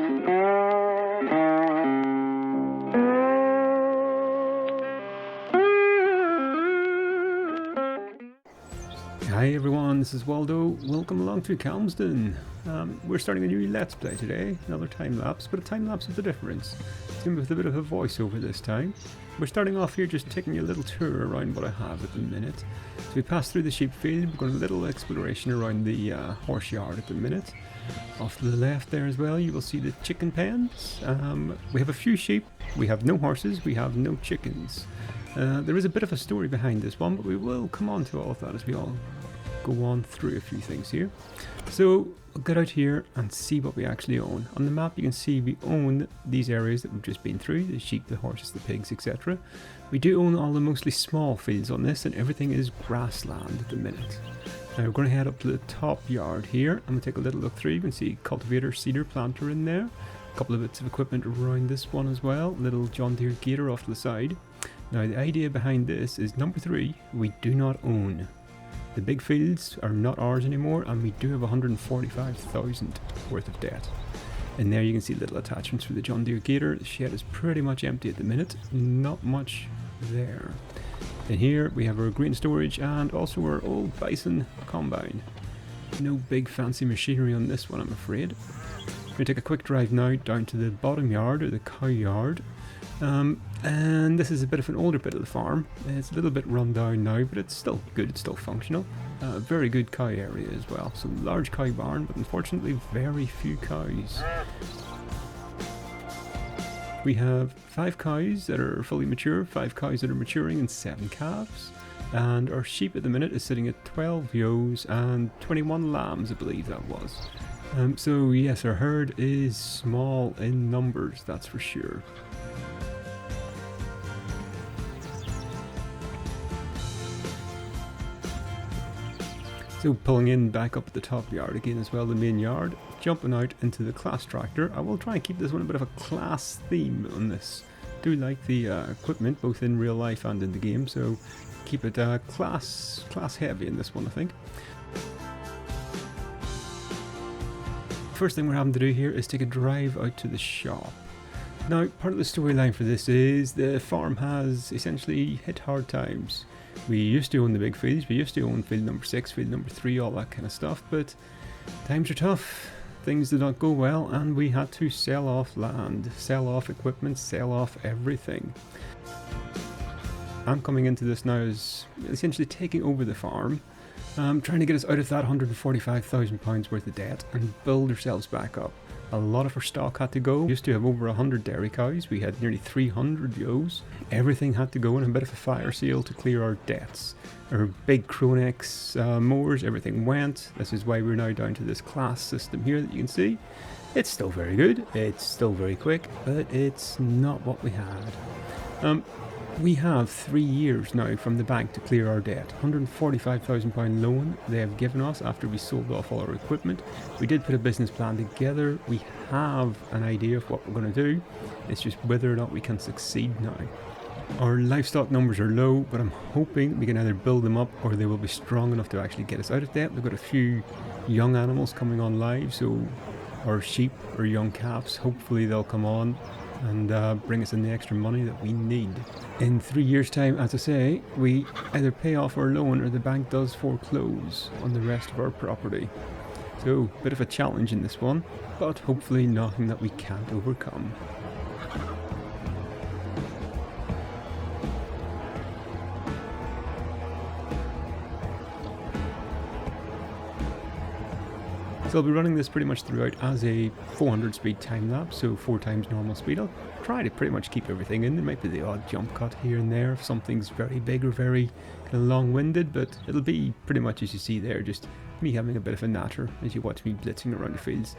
Hi everyone, this is Waldo. Welcome along to Calmsden. We're starting a new Let's Play today, another time-lapse, but a time-lapse with a difference. It's going to be with a bit of a voiceover this time. We're starting off here just taking a little tour around what I have at the minute. So we passed through the sheep field, we're going a little exploration around the horse yard at the minute. Off to the left there as well, you will see the chicken pens. We have a few sheep, we have no horses, we have no chickens. There is a bit of a story behind this one, but we will come on to all of that as we all go on through a few things here. So we'll get out here and see what we actually own. On the map you can see we own these areas that we've just been through, the sheep, the horses, the pigs, etc. We do own all the mostly small fields on this, and everything is grassland at the minute. Now we're going to head up to the top yard here and we'll take a little look through. You can see cultivator, seeder, planter in there. A couple of bits of equipment around this one as well. Little John Deere gator off to the side. Now the idea behind this is number 3, we do not own. The big fields are not ours anymore, and we do have 145,000 worth of debt. And there you can see little attachments for the John Deere gator. The shed is pretty much empty at the minute, not much there. And here we have our grain storage and also our old bison combine. No big fancy machinery on this one, I'm afraid. We're going to take a quick drive now down to the bottom yard, or the cow yard. And this is a bit of an older bit of the farm. It's a little bit run down now, but it's still good, it's still functional. Very good cow area as well. So large cow barn, but unfortunately very few cows. We have 5 cows that are fully mature, 5 cows that are maturing, and 7 calves. And our sheep at the minute is sitting at 12 ewes and 21 lambs, I believe that was. So yes, our herd is small in numbers, that's for sure. So pulling in back up at the top yard again as well, the main yard, jumping out into the class tractor. I will try and keep this one a bit of a class theme on this. Do like the equipment both in real life and in the game, so keep it class heavy in this one, I think. First thing we're having to do here is take a drive out to the shop. Now part of the storyline for this is the farm has essentially hit hard times. We used to own the big fields, we used to own field number 6, field number 3, all that kind of stuff, but times are tough, things did not go well, and we had to sell off land, sell off equipment, sell off everything. I'm coming into this now as essentially taking over the farm, trying to get us out of that £145,000 worth of debt and build ourselves back up. A lot of our stock had to go. We used to have over 100 dairy cows, we had nearly 300 ewes. Everything had to go in a bit of a fire sale to clear our debts. Our big Cronex mowers, everything went. This is why we're now down to this class system here that you can see. It's still very good, it's still very quick, but it's not what we had. We have 3 years now from the bank to clear our debt. £145,000 loan they have given us after we sold off all our equipment. We did put a business plan together. We have an idea of what we're going to do. It's just whether or not we can succeed now. Our livestock numbers are low, but I'm hoping we can either build them up or they will be strong enough to actually get us out of debt. We've got a few young animals coming on live, so our sheep or young calves, hopefully they'll come on and bring us in the extra money that we need. In 3 years' time, as I say, we either pay off our loan or the bank does foreclose on the rest of our property. So, bit of a challenge in this one, but hopefully nothing that we can't overcome. So I'll be running this pretty much throughout as a 400 speed time lapse, so 4 times normal speed. I'll try to pretty much keep everything in. There might be the odd jump cut here and there if something's very big or very kind of long-winded, but it'll be pretty much as you see there, just me having a bit of a natter as you watch me blitzing around the fields.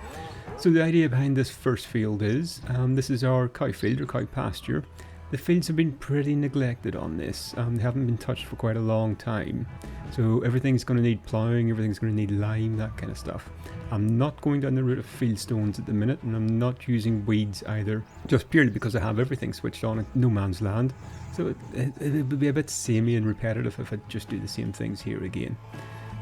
So the idea behind this first field is, this is our cow field or cow pasture. The fields have been pretty neglected on this. They haven't been touched for quite a long time. So everything's going to need ploughing, everything's going to need lime, that kind of stuff. I'm not going down the route of field stones at the minute, and I'm not using weeds either, just purely because I have everything switched on at no man's land. So it would be a bit samey and repetitive if I just do the same things here again.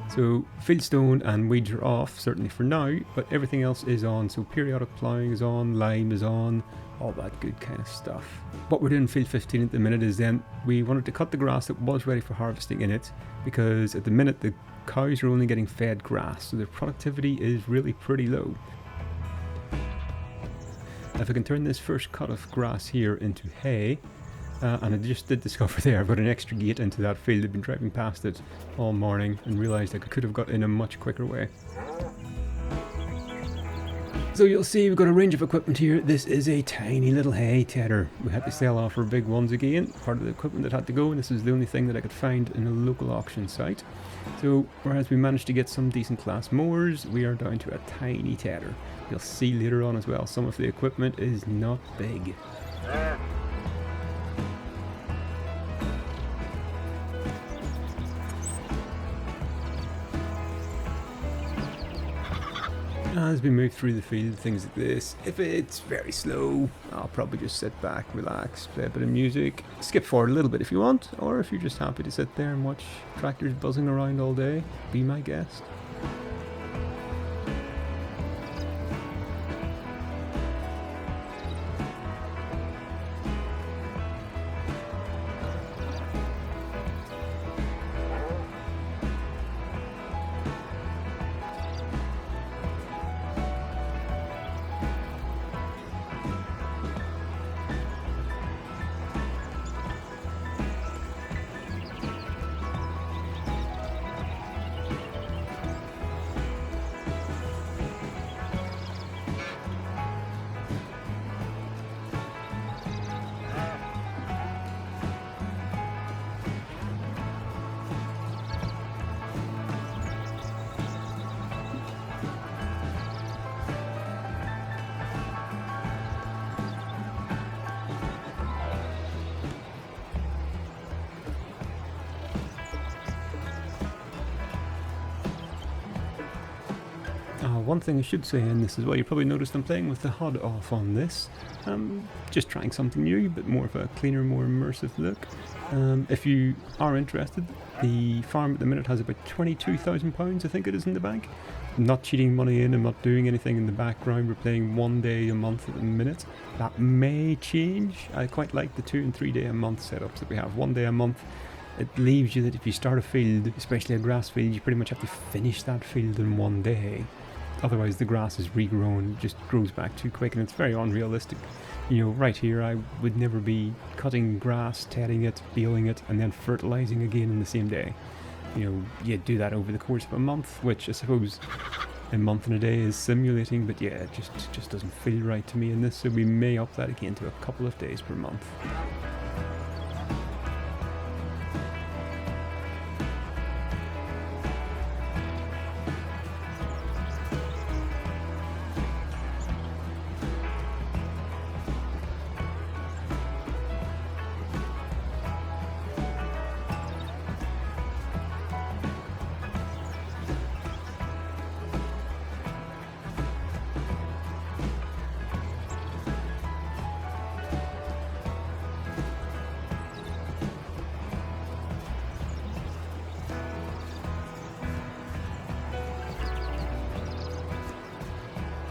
So fieldstone and weeds are off, certainly for now, but everything else is on. So periodic ploughing is on, lime is on, all that good kind of stuff. What we're doing in field 15 at the minute is then we wanted to cut the grass that was ready for harvesting in it, because at the minute the cows are only getting fed grass, so their productivity is really pretty low. If I can turn this first cut of grass here into hay, and I just did discover there I've got an extra gate into that field. I've been driving past it all morning and realised I could have got in a much quicker way. So you'll see we've got a range of equipment here. This is a tiny little hay tedder. We had to sell off our big ones again, part of the equipment that had to go, and this is the only thing that I could find in a local auction site. So whereas we managed to get some decent class mowers, we are down to a tiny tedder. You'll see later on as well, some of the equipment is not big. As we move through the field, things like this, if it's very slow, I'll probably just sit back, relax, play a bit of music, skip forward a little bit if you want, or if you're just happy to sit there and watch tractors buzzing around all day, be my guest. One thing I should say in this as well, you probably noticed I'm playing with the HUD off on this. Just trying something new, a bit more of a cleaner, more immersive look. If you are interested, the farm at the minute has about £22,000 I think it is in the bank. I'm not cheating money in, I'm not doing anything in the background, we're playing 1 day a month at the minute. That may change. I quite like the 2 and 3 day a month setups that we have. 1 day a month, it leaves you that if you start a field, especially a grass field, you pretty much have to finish that field in 1 day. Otherwise the grass is regrown, it just grows back too quick and it's very unrealistic. You know, right here I would never be cutting grass, tedding it, baling it and then fertilising again in the same day. You know, you do that over the course of a month, which I suppose a month and a day is simulating, but yeah, it just doesn't feel right to me in this, so we may up that again to a couple of days per month.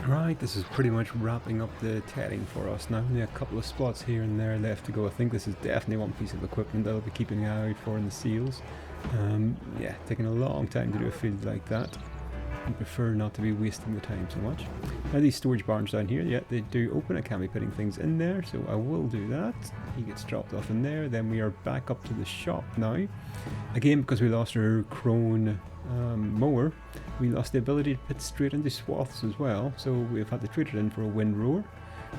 Right, this is pretty much wrapping up the tedding for us now. Only a couple of spots here and there left to go. I think this is definitely one piece of equipment that I'll be keeping an eye out for in the seals. Yeah, taking a long time to do a field like that. I prefer not to be wasting the time so much. Now these storage barns down here, yeah, they do open. I can be putting things in there, so I will do that. He gets dropped off in there. Then we are back up to the shop now. Again, because we lost our crone mower, we lost the ability to put straight into swaths as well, so we've had to trade it in for a windrower.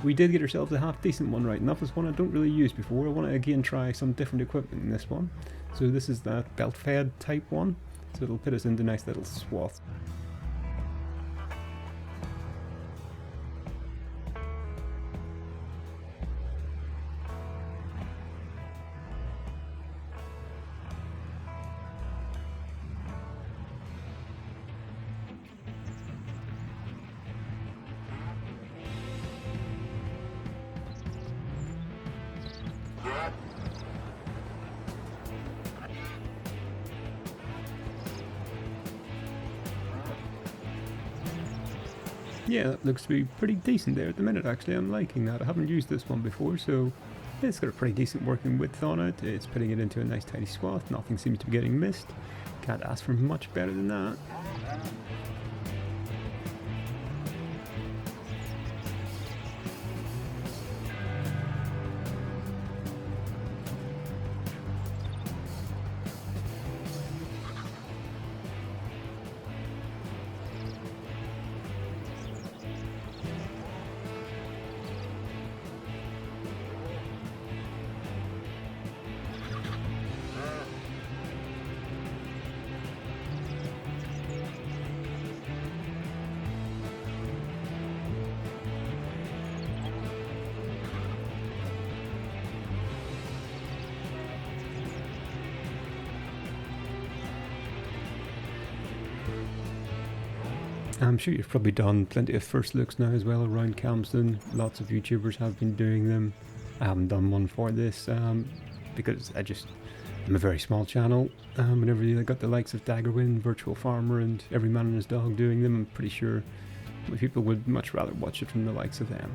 We did get ourselves a half decent one right enough. It's one I don't really use before. I want to again try some different equipment in this one. So this is that belt fed type one, so it'll put us into nice little swaths. Yeah, that looks to be pretty decent there at the minute actually. I'm liking that. I haven't used this one before, so it's got a pretty decent working width on it. It's putting it into a nice tidy swath. Nothing seems to be getting missed. Can't ask for much better than that. I'm sure you've probably done plenty of first looks now as well around Calmsden. Lots of YouTubers have been doing them. I haven't done one for this because I'm a very small channel. Whenever you got the likes of Daggerwin, Virtual Farmer and Every Man and His Dog doing them, I'm pretty sure people would much rather watch it from the likes of them.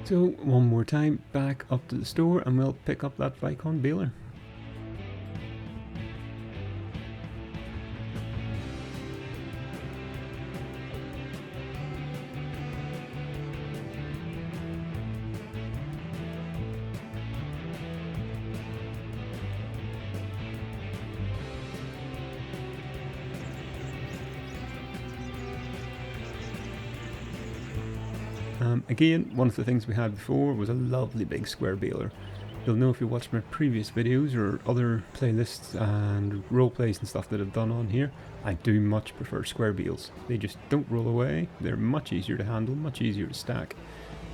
So one more time, back up to the store and we'll pick up that Vicon baler. Again, one of the things we had before was a lovely big square baler. You'll know if you watched my previous videos or other playlists and roleplays and stuff that I've done on here, I do much prefer square bales. They just don't roll away, they're much easier to handle, much easier to stack.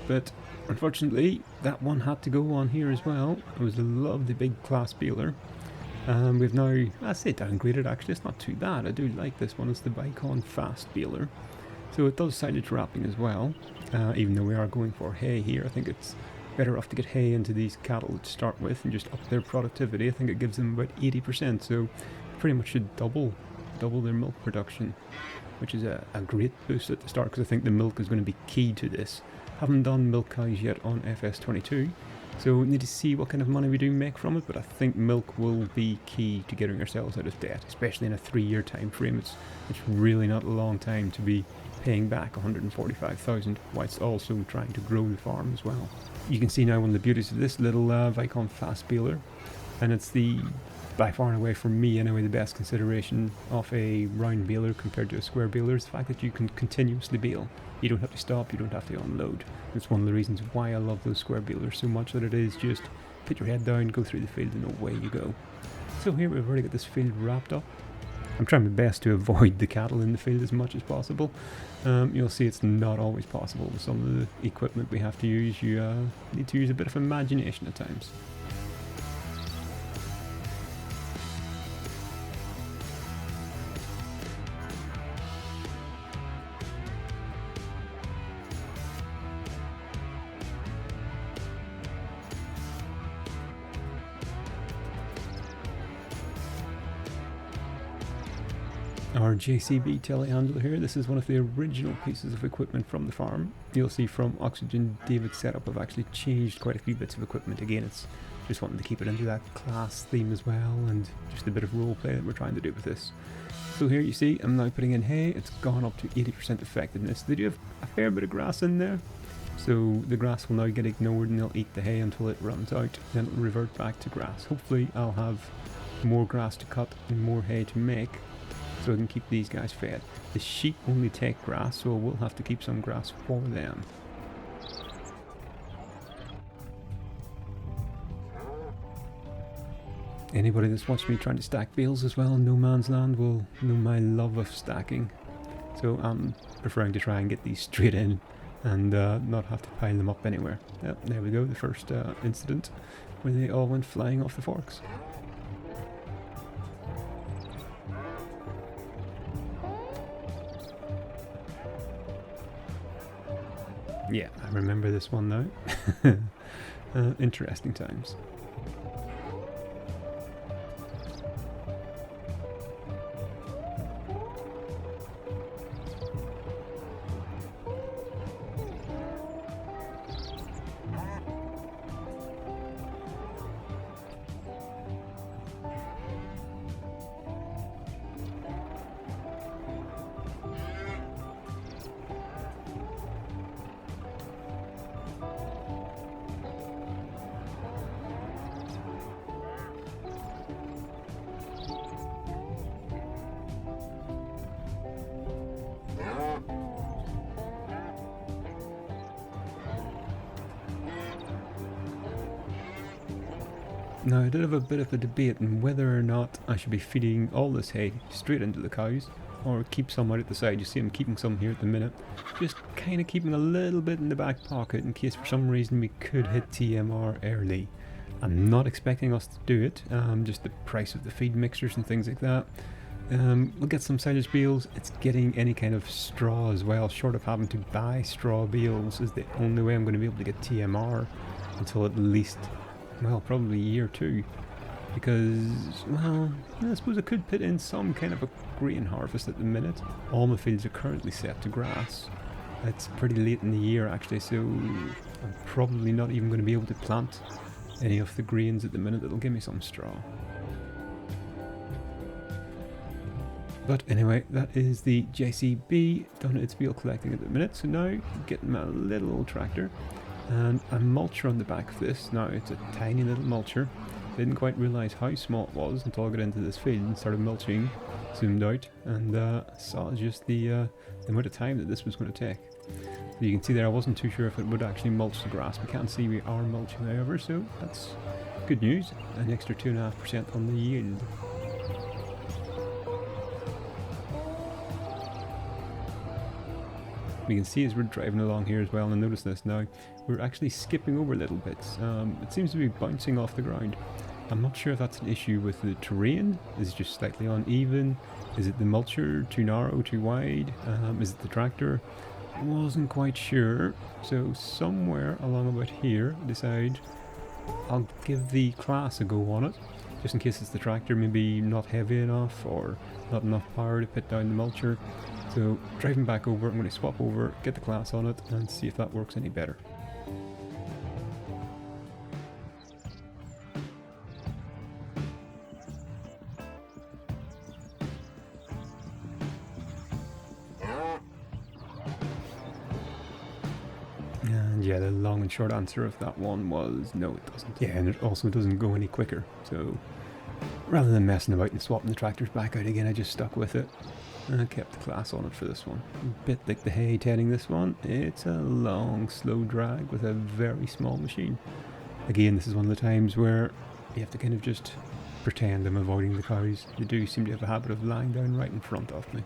But unfortunately, that one had to go on here as well. It was a lovely big class baler. We've now, I say downgraded actually, it's not too bad. I do like this one, it's the Vicon Fast Baler. So it does silage wrapping as well, even though we are going for hay here. I think it's better off to get hay into these cattle to start with and just up their productivity. I think it gives them about 80%, so pretty much should double their milk production, which is a great boost at the start because I think the milk is going to be key to this. Haven't done milk cows yet on FS22, so we need to see what kind of money we do make from it, but I think milk will be key to getting ourselves out of debt, especially in a 3-year time frame. It's really not a long time to be paying back 145,000 whilst also trying to grow the farm as well. You can see now one of the beauties of this little Vicon Fast Baler, and it's the by far and away for me anyway the best consideration of a round baler compared to a square baler is the fact that you can continuously bale. You don't have to stop, you don't have to unload. It's one of the reasons why I love those square balers so much, that it is just put your head down, go through the field and away you go. So here we've already got this field wrapped up. I'm trying my best to avoid the cattle in the field as much as possible. You'll see it's not always possible with some of the equipment we have to use. You need to use a bit of imagination at times. Our JCB telehandler here, this is one of the original pieces of equipment from the farm. You'll see from OxygenDavid setup I've actually changed quite a few bits of equipment. Again, it's just wanting to keep it into that class theme as well, and just a bit of roleplay that we're trying to do with this. So here you see I'm now putting in hay. It's gone up to 80% effectiveness. They do have a fair bit of grass in there, so the grass will now get ignored and they'll eat the hay until it runs out, then it'll revert back to grass. Hopefully I'll have more grass to cut and more hay to make, so I can keep these guys fed. The sheep only take grass, so we'll have to keep some grass for them. Anybody that's watched me trying to stack bales as well in No Man's Land will know my love of stacking. So I'm preferring to try and get these straight in and not have to pile them up anywhere. Yep, there we go, the first incident where they all went flying off the forks. Yeah, I remember this one now. Interesting times. Now, I did have a bit of a debate on whether or not I should be feeding all this hay straight into the cows, or keep some out at the side. You see I'm keeping some here at the minute. Just kind of keeping a little bit in the back pocket in case for some reason we could hit TMR early. I'm not expecting us to do it, just the price of the feed mixers and things like that. We'll get some silage bales. It's getting any kind of straw as well, short of having to buy straw bales is the only way I'm going to be able to get TMR until at least, well, probably a year or two, because, well, I suppose I could put in some kind of a grain harvest at the minute. All my fields are currently set to grass. It's pretty late in the year actually, so I'm probably not even going to be able to plant any of the grains at the minute that'll give me some straw. But anyway, that is the JCB done its bale collecting at the minute, so now getting my little old tractor and a mulcher on the back of this. Now it's a tiny little mulcher. Didn't quite realise how small it was until I got into this field and started mulching, zoomed out, and saw just the amount of time that this was going to take. So you can see there I wasn't too sure if it would actually mulch the grass. We can't see we are mulching however, so that's good news. An extra 2.5% on the yield. You can see as we're driving along here as well, and notice this now, we're actually skipping over little bits. It seems to be bouncing off the ground. I'm not sure if that's an issue with the terrain. Is it just slightly uneven? Is it the mulcher too narrow, too wide? Is it the tractor? Wasn't quite sure. So somewhere along about here, I decide I'll give the class a go on it, just in case it's the tractor maybe not heavy enough or not enough power to put down the mulcher. So driving back over, I'm going to swap over, get the class on it, and see if that works any better. And yeah, the long and short answer of that one was no, it doesn't. Yeah, and it also doesn't go any quicker. So rather than messing about and swapping the tractors back out again, I just stuck with it. I kept the class on it for this one. A bit like the hay tedding this one. It's a long, slow drag with a very small machine. Again, this is one of the times where you have to kind of just pretend I'm avoiding the cows. They do seem to have a habit of lying down right in front of me.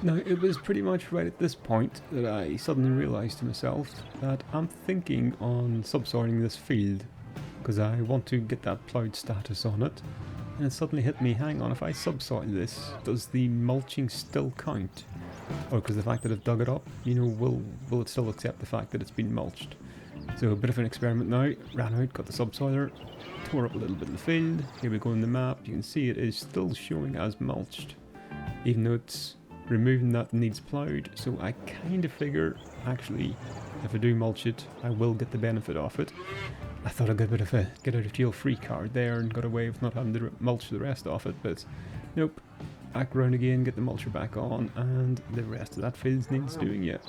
Now, it was pretty much right at this point that I suddenly realised to myself that I'm thinking on subsoiling this field because I want to get that ploughed status on it, and it suddenly hit me, hang on, if I subsoil this, does the mulching still count? Or because the fact that I've dug it up, you know, will it still accept the fact that it's been mulched? So a bit of an experiment now. Ran out, got the subsoiler, tore up a little bit of the field. Here we go in the map. You can see it is still showing as mulched, even though it's removing that needs ploughed. So I kind of figure, actually, if I do mulch it, I will get the benefit of it. I thought I'd get a bit of a get out of jail free card there and got away with not having to mulch the rest of it, but nope. Back round again, get the mulcher back on, and the rest of that field needs doing yet.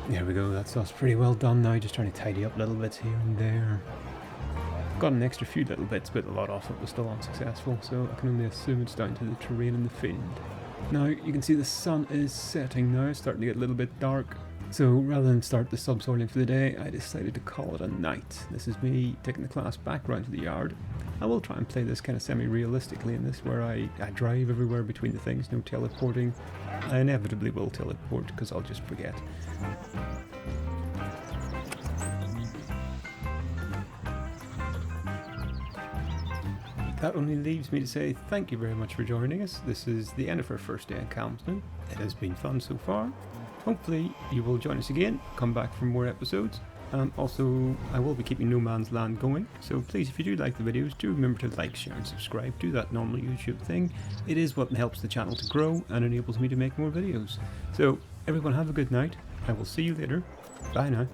There we go, that stuff's pretty well done now, just trying to tidy up little bits here and there. Got an extra few little bits, but a lot of it was still unsuccessful, so I can only assume it's down to the terrain in the field. Now, you can see the sun is setting now, it's starting to get a little bit dark. So rather than start the subsoiling for the day, I decided to call it a night. This is me taking the class back round to the yard. I will try and play this kind of semi-realistically in this, where I drive everywhere between the things, no teleporting. I inevitably will teleport, because I'll just forget. That only leaves me to say thank you very much for joining us. This is the end of our first day in Calmsden. It has been fun so far. Hopefully you will join us again, come back for more episodes. Also, I will be keeping No Man's Land going, so please, if you do like the videos, do remember to like, share and subscribe. Do that normal YouTube thing. It is what helps the channel to grow and enables me to make more videos. So everyone have a good night. I will see you later. Bye now.